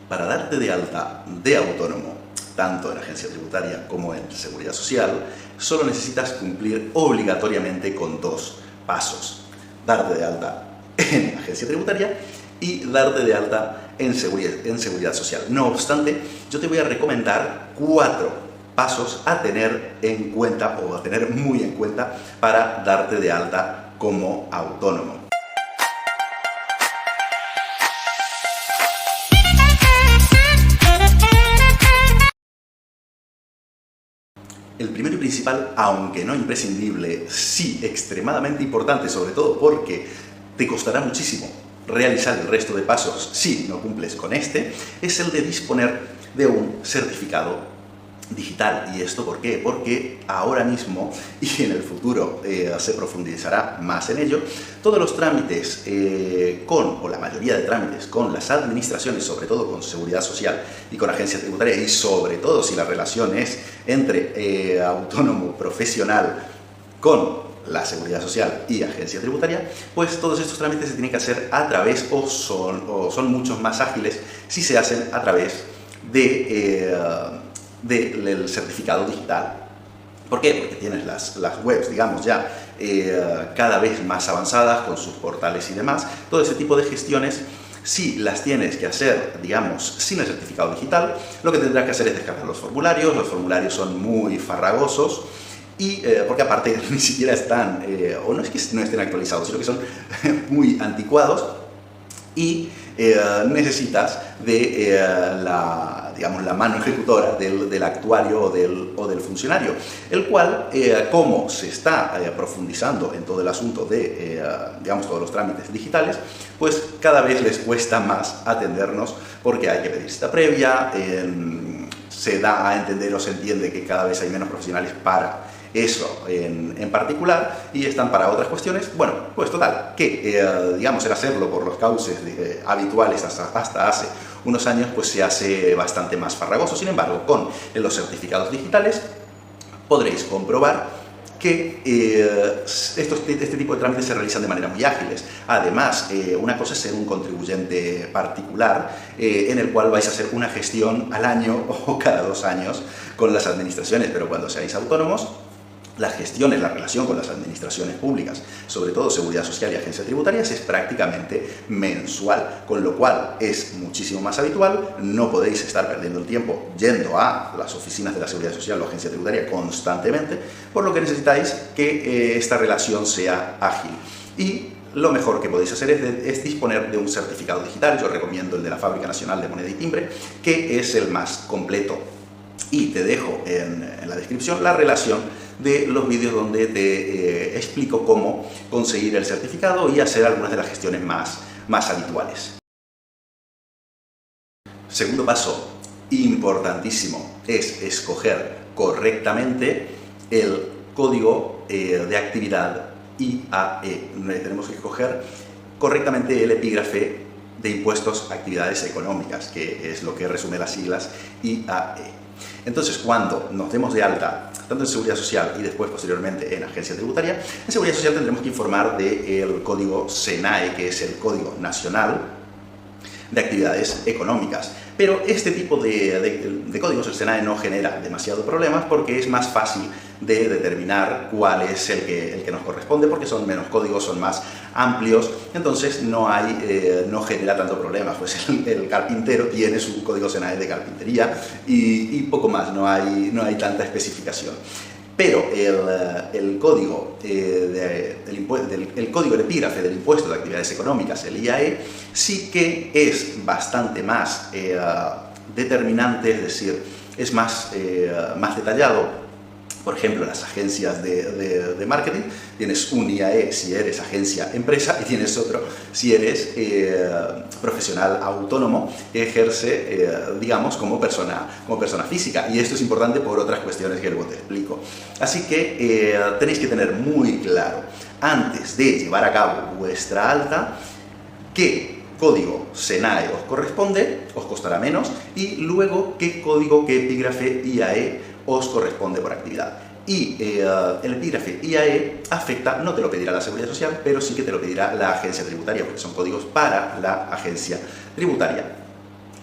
Para darte de alta de autónomo, tanto en agencia tributaria como en seguridad social, solo necesitas cumplir obligatoriamente con dos pasos: darte de alta en agencia tributaria y darte de alta en seguridad social. No obstante, yo te voy a recomendar 4 pasos a tener en cuenta o a tener muy en cuenta para darte de alta como autónomo. El primero y principal, aunque no imprescindible, sí extremadamente importante, sobre todo porque te costará muchísimo realizar el resto de pasos si no cumples con este, es el de disponer de un certificado digital. ¿Y esto por qué? Porque ahora mismo y en el futuro se profundizará más en ello, todos los trámites o la mayoría de trámites con las administraciones, sobre todo con seguridad social y con agencia tributaria, y sobre todo si la relación es entre autónomo profesional con la seguridad social y agencia tributaria, pues todos estos trámites se tienen que hacer a través o son muchos más ágiles si se hacen a través del certificado digital. ¿Por qué? Porque tienes las webs, digamos, ya cada vez más avanzadas con sus portales y demás. Todo ese tipo de gestiones, si las tienes que hacer, digamos, sin el certificado digital, lo que tendrás que hacer es descargar los formularios. Los formularios son muy farragosos y porque aparte ni siquiera están, o no es que no estén actualizados, sino que son muy anticuados, y necesitas de la mano ejecutora del actuario o del funcionario, el cual, como se está profundizando en todo el asunto de, todos los trámites digitales, pues cada vez les cuesta más atendernos porque hay que pedir cita previa, se da a entender o se entiende que cada vez hay menos profesionales para eso en particular y están para otras cuestiones. Bueno, pues total, que el hacerlo por los cauces habituales hasta hace unos años, pues se hace bastante más farragoso. Sin embargo, con los certificados digitales podréis comprobar que este tipo de trámites se realizan de manera muy ágiles. Además, una cosa es ser un contribuyente particular en el cual vais a hacer una gestión al año o cada 2 años con las administraciones, pero cuando seáis autónomos, las gestiones, la relación con las administraciones públicas, sobre todo seguridad social y agencia tributaria, es prácticamente mensual, con lo cual es muchísimo más habitual. No podéis estar perdiendo el tiempo yendo a las oficinas de la seguridad social o agencia tributaria constantemente, por lo que necesitáis que esta relación sea ágil. Y lo mejor que podéis hacer es disponer de un certificado digital. Yo recomiendo el de la Fábrica Nacional de Moneda y Timbre, que es el más completo. Y te dejo en la descripción la relación de los vídeos donde te explico cómo conseguir el certificado y hacer algunas de las gestiones más habituales. Segundo paso, importantísimo, es escoger correctamente el código de actividad IAE. Tenemos que escoger correctamente el epígrafe de impuestos a actividades económicas, que es lo que resume las siglas IAE. Entonces, cuando nos demos de alta, tanto en Seguridad Social y después, posteriormente, en Agencia Tributaria, en Seguridad Social tendremos que informar del código SENAE, que es el Código Nacional de Actividades Económicas. Pero este tipo de códigos, el SENAE, no genera demasiados problemas porque es más fácil de determinar cuál es el que nos corresponde, porque son menos códigos, son más amplios, entonces no genera tanto problema. Pues el carpintero tiene su código SENAE de carpintería y poco más, no hay tanta especificación. Pero el código, el código, el epígrafe del impuesto de actividades económicas, el IAE, sí que es bastante más determinante, es decir, es más detallado. Por ejemplo, en las agencias de marketing tienes un IAE si eres agencia empresa y tienes otro si eres profesional autónomo que ejerce, como persona física. Y esto es importante por otras cuestiones que luego te explico. Así que tenéis que tener muy claro, antes de llevar a cabo vuestra alta, qué código SENAE os corresponde, os costará menos, y luego qué código, qué epígrafe IAE os corresponde por actividad. Y el epígrafe IAE afecta, no te lo pedirá la Seguridad Social, pero sí que te lo pedirá la agencia tributaria, porque son códigos para la agencia tributaria.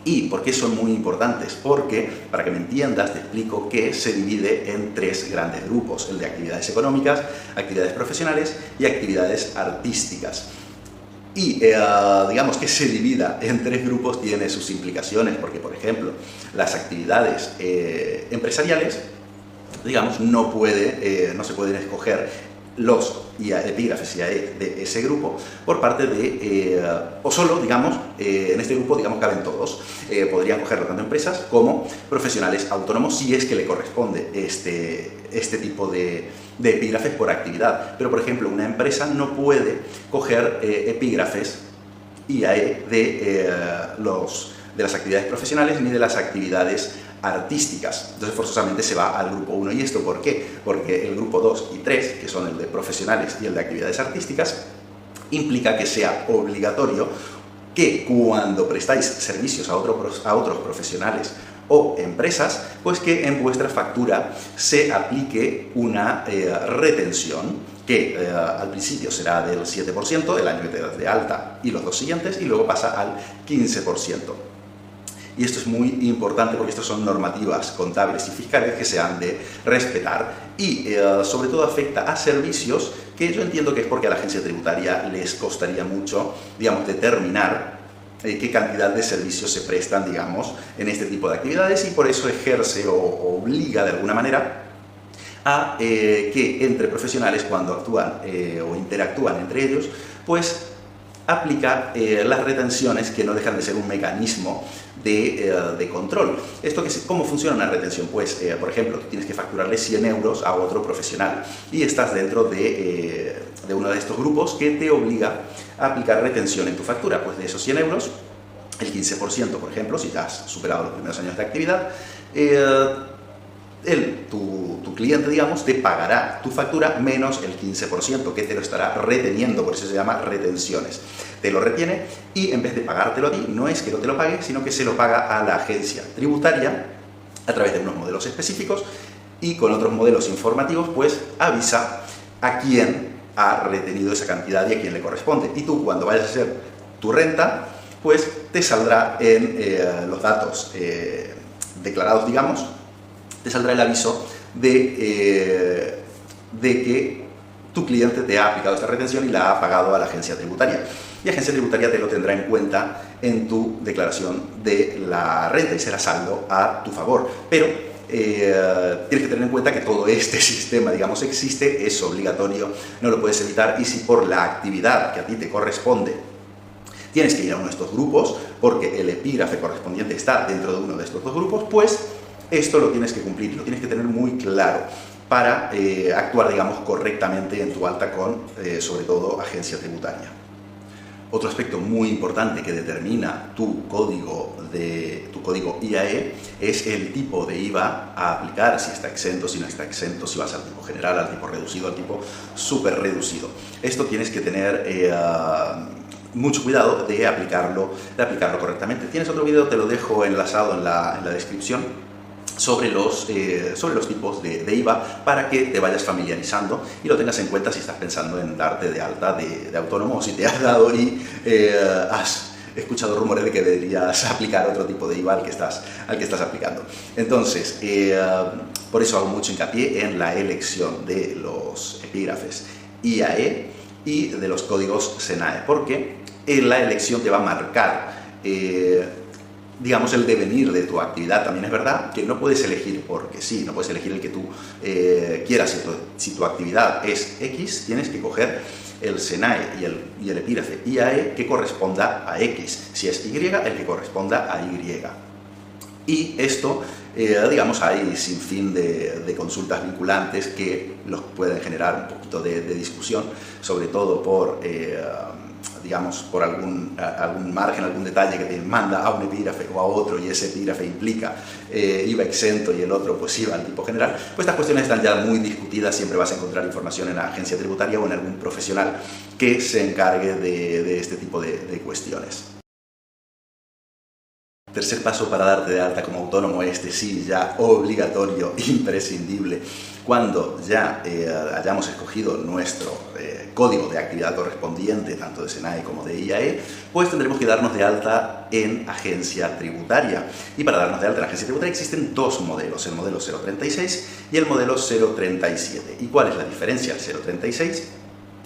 ¿Y por qué son muy importantes? Porque, para que me entiendas, te explico que se divide en tres grandes grupos: el de actividades económicas, actividades profesionales y actividades artísticas. Y digamos que se divida en tres grupos tiene sus implicaciones, porque, por ejemplo, las actividades empresariales, digamos, no se pueden escoger los epígrafes IAE de ese grupo por parte de, o solo, digamos, en este grupo, digamos, caben todos. Podrían cogerlo tanto empresas como profesionales autónomos, si es que le corresponde este tipo de epígrafes por actividad. Pero, por ejemplo, una empresa no puede coger epígrafes IAE de las actividades profesionales ni de las actividades artísticas. Entonces forzosamente se va al grupo 1. ¿Y esto por qué? Porque el grupo 2 y 3, que son el de profesionales y el de actividades artísticas, implica que sea obligatorio que cuando prestáis servicios a otros profesionales o empresas, pues que en vuestra factura se aplique una retención que al principio será del 7%, el año que te das de alta y los 2 siguientes, y luego pasa al 15%. Y esto es muy importante porque estas son normativas contables y fiscales que se han de respetar, y sobre todo afecta a servicios que yo entiendo que es porque a la agencia tributaria les costaría mucho, digamos, determinar qué cantidad de servicios se prestan, digamos, en este tipo de actividades, y por eso ejerce o obliga de alguna manera a que entre profesionales, cuando actúan o interactúan entre ellos, pues aplica las retenciones, que no dejan de ser un mecanismo de control. ¿Cómo funciona una retención? Pues, por ejemplo, tú tienes que facturarle 100 euros a otro profesional y estás dentro de uno de estos grupos que te obliga a aplicar retención en tu factura. Pues de esos 100 euros, el 15%, por ejemplo, si ya has superado los primeros años de actividad, tu cliente, digamos, te pagará tu factura menos el 15%, que te lo estará reteniendo, por eso se llama retenciones. Te lo retiene, y en vez de pagártelo a ti, no es que no te lo pague, sino que se lo paga a la agencia tributaria a través de unos modelos específicos, y con otros modelos informativos, pues avisa a quién ha retenido esa cantidad y a quién le corresponde. Y tú, cuando vayas a hacer tu renta, pues te saldrá en los datos declarados, digamos, te saldrá el aviso de que tu cliente te ha aplicado esta retención y la ha pagado a la agencia tributaria. Y la agencia tributaria te lo tendrá en cuenta en tu declaración de la renta y será saldo a tu favor. Pero tienes que tener en cuenta que todo este sistema, digamos, existe, es obligatorio, no lo puedes evitar, y si por la actividad que a ti te corresponde tienes que ir a uno de estos grupos, porque el epígrafe correspondiente está dentro de uno de estos dos grupos, pues esto lo tienes que cumplir, lo tienes que tener muy claro para actuar, digamos, correctamente en tu alta con, sobre todo, agencia tributaria. Otro aspecto muy importante que determina tu código IAE es el tipo de IVA a aplicar, si está exento, si no está exento, si vas al tipo general, al tipo reducido, al tipo súper reducido. Esto tienes que tener mucho cuidado de aplicarlo correctamente. Tienes otro vídeo, te lo dejo enlazado en la descripción, sobre los tipos de IVA, para que te vayas familiarizando y lo tengas en cuenta si estás pensando en darte de alta de autónomo, o si te has dado y has escuchado rumores de que deberías aplicar otro tipo de IVA al que estás aplicando. Entonces, por eso hago mucho hincapié en la elección de los epígrafes IAE y de los códigos SENAE, porque la elección te va a marcar digamos, el devenir de tu actividad. También es verdad que no puedes elegir porque sí, no puedes elegir el que tú quieras. Si tu actividad es X, tienes que coger el SENAE y el epígrafe IAE que corresponda a X. Si es Y, el que corresponda a Y. Y esto, digamos, hay sin fin de consultas vinculantes que los pueden generar un poquito de discusión, sobre todo por digamos, por algún margen, algún detalle que te manda a un epígrafe o a otro, y ese epígrafe implica IVA exento y el otro pues IVA al tipo general. Pues estas cuestiones están ya muy discutidas. Siempre vas a encontrar información en la agencia tributaria o en algún profesional que se encargue de este tipo de cuestiones. Tercer paso para darte de alta como autónomo, este sí, ya obligatorio, imprescindible. Cuando ya hayamos escogido nuestro código de actividad correspondiente, tanto de SENAE como de IAE, pues tendremos que darnos de alta en agencia tributaria. Y para darnos de alta en agencia tributaria existen dos modelos, el modelo 036 y el modelo 037. ¿Y cuál es la diferencia? El 036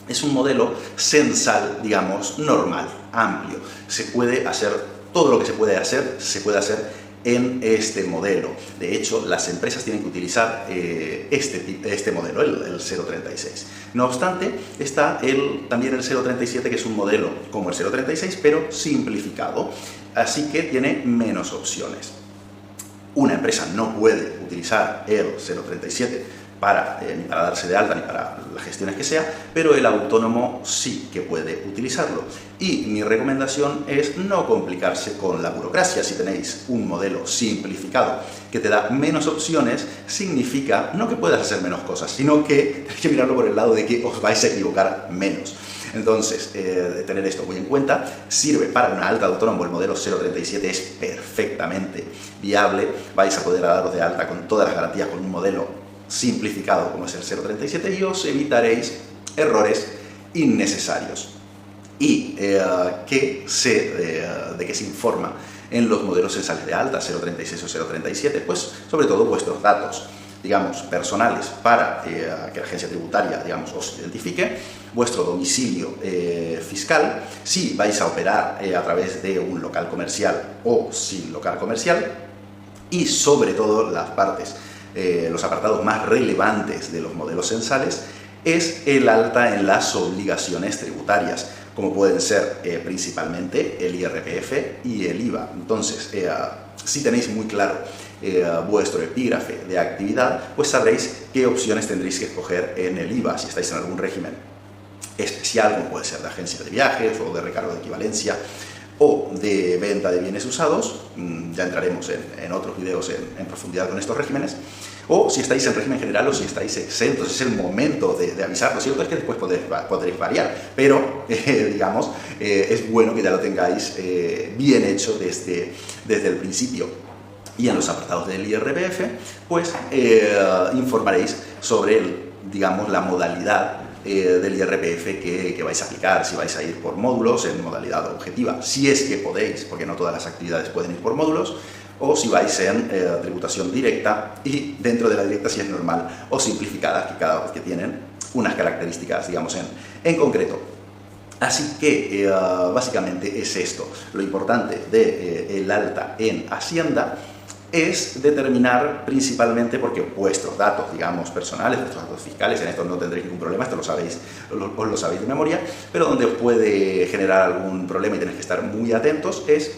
es un modelo censal, digamos, normal, amplio. Se puede hacer todo lo que se puede hacer en este modelo. De hecho, las empresas tienen que utilizar este modelo, el 036. No obstante, está también el 037, que es un modelo como el 036, pero simplificado, así que tiene menos opciones. Una empresa no puede utilizar el 037 ni para darse de alta ni para las gestiones que sea, pero el autónomo sí que puede utilizarlo. Y mi recomendación es no complicarse con la burocracia. Si tenéis un modelo simplificado que te da menos opciones, significa no que puedas hacer menos cosas, sino que tenéis que mirarlo por el lado de que os vais a equivocar menos. Entonces, tener esto muy en cuenta. Sirve para una alta de autónomo. El modelo 037 es perfectamente viable. Vais a poder daros de alta con todas las garantías con un modelo simplificado como es el 037 y os evitaréis errores innecesarios. ¿Y de qué se informa en los modelos censales de alta 036 o 037? Pues sobre todo vuestros datos, digamos, personales para que la agencia tributaria, digamos, os identifique, vuestro domicilio fiscal, si vais a operar a través de un local comercial o sin local comercial, y sobre todo las partes, los apartados más relevantes de los modelos censales es el alta en las obligaciones tributarias, como pueden ser principalmente el IRPF y el IVA. Entonces, si tenéis muy claro vuestro epígrafe de actividad, pues sabréis qué opciones tendréis que escoger en el IVA si estáis en algún régimen especial, como puede ser de agencia de viajes o de recargo de equivalencia o de venta de bienes usados. Ya entraremos en otros videos en profundidad con estos regímenes. O si estáis en régimen general o si estáis exentos, es el momento de avisarlo. Cierto es que después podréis variar, pero digamos, es bueno que ya lo tengáis bien hecho desde el principio. Y en los apartados del IRPF, pues informaréis sobre digamos, la modalidad del IRPF que vais a aplicar, si vais a ir por módulos en modalidad objetiva, si es que podéis, porque no todas las actividades pueden ir por módulos, o si vais en tributación directa, y dentro de la directa si es normal o simplificada, que cada vez que tienen unas características, digamos, en concreto. Así que básicamente es esto. Lo importante del alta en Hacienda es determinar principalmente, porque vuestros datos, digamos, personales, vuestros datos fiscales, en esto no tendréis ningún problema, esto lo sabéis, os lo sabéis de memoria, pero donde os puede generar algún problema y tenéis que estar muy atentos es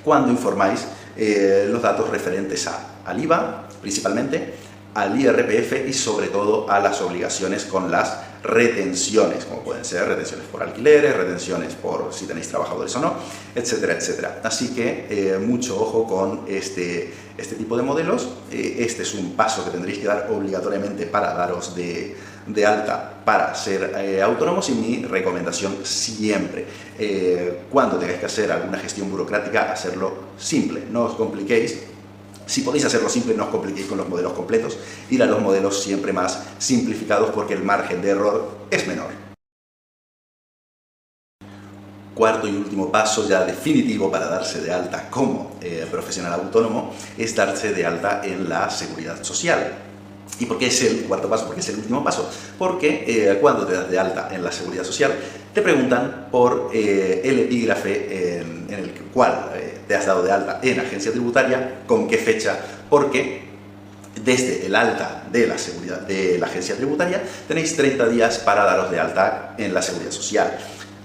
cuando informáis los datos referentes al IVA, principalmente, al IRPF y sobre todo a las obligaciones con las retenciones, como pueden ser retenciones por alquileres, retenciones por si tenéis trabajadores o no, etcétera, etcétera. Así que mucho ojo con este tipo de modelos. Este es un paso que tendréis que dar obligatoriamente para daros de alta para ser autónomos, y mi recomendación siempre, cuando tengáis que hacer alguna gestión burocrática, hacerlo simple, no os compliquéis. Si podéis hacerlo simple, no os compliquéis con los modelos completos, ir a los modelos siempre más simplificados porque el margen de error es menor. Cuarto y último paso, ya definitivo para darse de alta como profesional autónomo, es darse de alta en la Seguridad Social. ¿Y por qué es el cuarto paso? Porque es el último paso. Porque cuando te das de alta en la Seguridad Social, te preguntan por el epígrafe en el cual te has dado de alta en agencia tributaria, con qué fecha, porque desde el alta de la agencia tributaria tenéis 30 días para daros de alta en la Seguridad Social.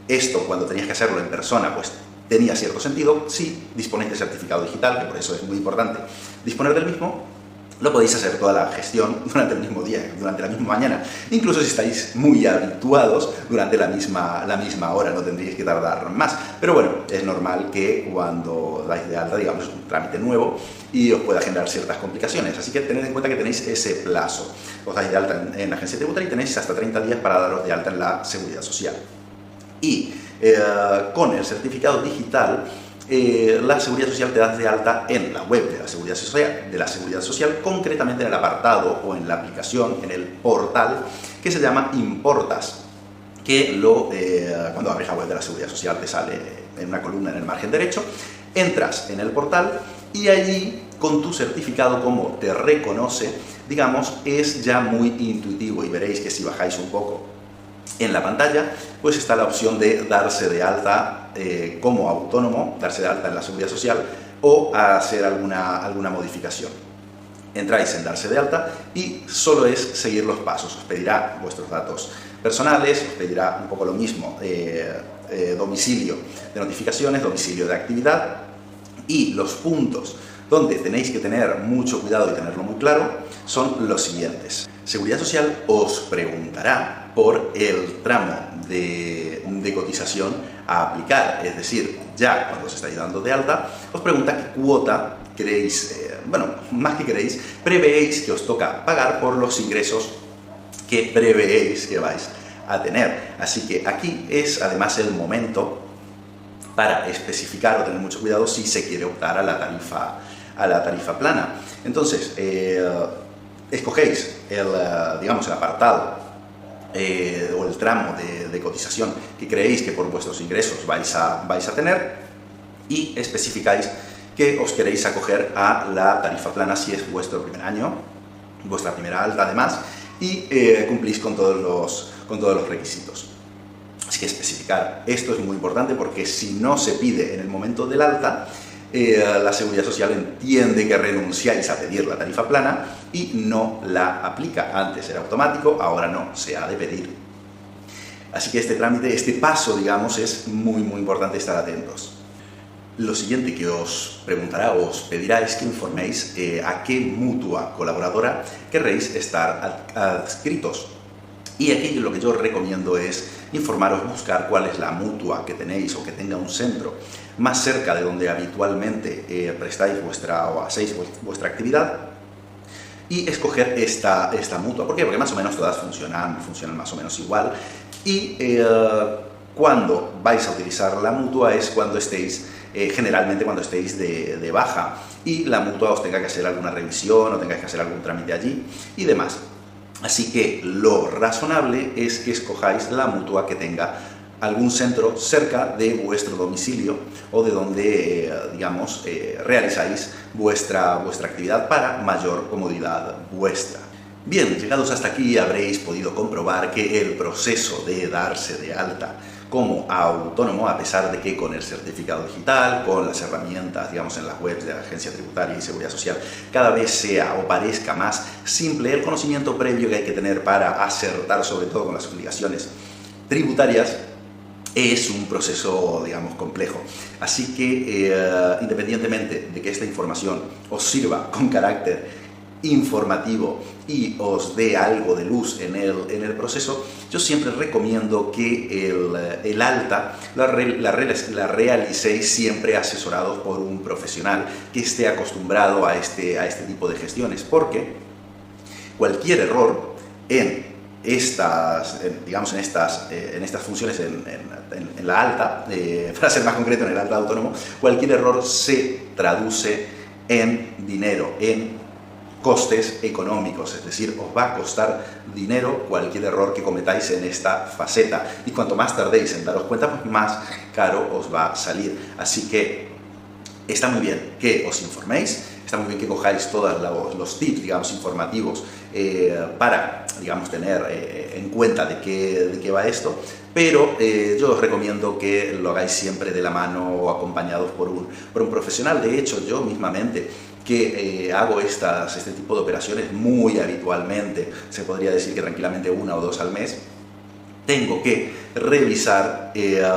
Esto, cuando tenías que hacerlo en persona, pues tenía cierto sentido. Si disponéis de certificado digital, que por eso es muy importante disponer del mismo, lo podéis hacer toda la gestión durante el mismo día, durante la misma mañana. Incluso si estáis muy habituados, durante la misma hora, no tendríais que tardar más. Pero bueno, es normal que cuando dais de alta, digamos, es un trámite nuevo y os pueda generar ciertas complicaciones. Así que tened en cuenta que tenéis ese plazo. Os dais de alta en la agencia tributaria y tenéis hasta 30 días para daros de alta en la Seguridad Social. Y con el certificado digital, la Seguridad Social te das de alta en la web de la Seguridad Social, concretamente en el apartado o en la aplicación, en el portal que se llama Importas, que cuando abres la web de la Seguridad Social te sale en una columna en el margen derecho. Entras en el portal y allí, con tu certificado, como te reconoce, digamos, es ya muy intuitivo, y veréis que si bajáis un poco en la pantalla, pues está la opción de darse de alta como autónomo, darse de alta en la Seguridad Social o hacer alguna modificación. Entráis en darse de alta y solo es seguir los pasos. Os pedirá vuestros datos personales, os pedirá un poco lo mismo, domicilio de notificaciones, domicilio de actividad, y los puntos donde tenéis que tener mucho cuidado y tenerlo muy claro son los siguientes. Seguridad Social os preguntará por el tramo de cotización a aplicar, es decir, ya cuando os estáis dando de alta, os pregunta qué cuota queréis, más que queréis, prevéis que os toca pagar por los ingresos que prevéis que vais a tener. Así que aquí es además el momento para especificar o tener mucho cuidado si se quiere optar a la tarifa plana. Entonces, escogéis el apartado o el tramo de cotización que creéis que por vuestros ingresos vais a tener, y especificáis que os queréis acoger a la tarifa plana si es vuestro primer año, vuestra primera alta además, y cumplís con todos los requisitos. Así que especificar esto es muy importante, porque si no se pide en el momento del alta, la Seguridad Social entiende que renunciáis a pedir la tarifa plana y no la aplica. Antes era automático, ahora no, se ha de pedir. Así que este trámite, este paso, digamos, es muy importante estar atentos. Lo siguiente que os preguntará o os pedirá es que informéis a qué mutua colaboradora querréis estar adscritos. Y aquí lo que yo os recomiendo es informaros, buscar cuál es la mutua que tenéis o que tenga un centro más cerca de donde habitualmente prestáis o hacéis vuestra actividad, y escoger esta mutua. ¿Por qué? Porque más o menos todas funcionan más o menos igual, y cuando vais a utilizar la mutua es cuando estéis, generalmente cuando estéis de baja, y la mutua os tenga que hacer alguna revisión o tengáis que hacer algún trámite allí y demás. Así que lo razonable es que escojáis la mutua que tenga algún centro cerca de vuestro domicilio o de donde, realizáis vuestra actividad, para mayor comodidad vuestra. Bien, llegados hasta aquí habréis podido comprobar que el proceso de darse de alta como autónomo, a pesar de que con el certificado digital, con las herramientas, en las webs de la Agencia Tributaria y Seguridad Social, cada vez sea o parezca más simple, el conocimiento previo que hay que tener para acertar, sobre todo con las obligaciones tributarias, es un proceso, complejo. Así que, independientemente de que esta información os sirva con carácter informativo y os dé algo de luz en el proceso, yo siempre recomiendo que el alta la realicéis siempre asesorados por un profesional que esté acostumbrado a este tipo de gestiones, porque cualquier error en estas funciones en la alta, para ser más concreto, en el alta autónomo, cualquier error se traduce en dinero, en costes económicos, es decir, os va a costar dinero cualquier error que cometáis en esta faceta, y cuanto más tardéis en daros cuenta, pues más caro os va a salir. Así que está muy bien que os informéis, está muy bien que cojáis todos los tips, informativos, para, tener en cuenta de qué va esto, pero yo os recomiendo que lo hagáis siempre de la mano o acompañados por un profesional. De hecho, yo mismamente, que hago este tipo de operaciones muy habitualmente, se podría decir que tranquilamente 1 o 2 al mes, tengo que revisar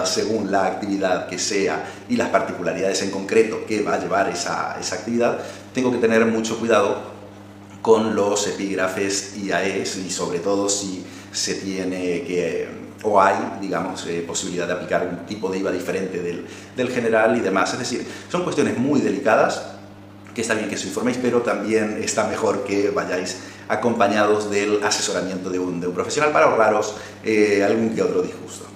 según la actividad que sea y las particularidades en concreto que va a llevar esa actividad. Tengo que tener mucho cuidado con los epígrafes IAES, y sobre todo si se tiene o hay, posibilidad de aplicar un tipo de IVA diferente del general y demás. Es decir, son cuestiones muy delicadas, que está bien que os informéis, pero también está mejor que vayáis acompañados del asesoramiento de un profesional para ahorraros algún que otro disgusto.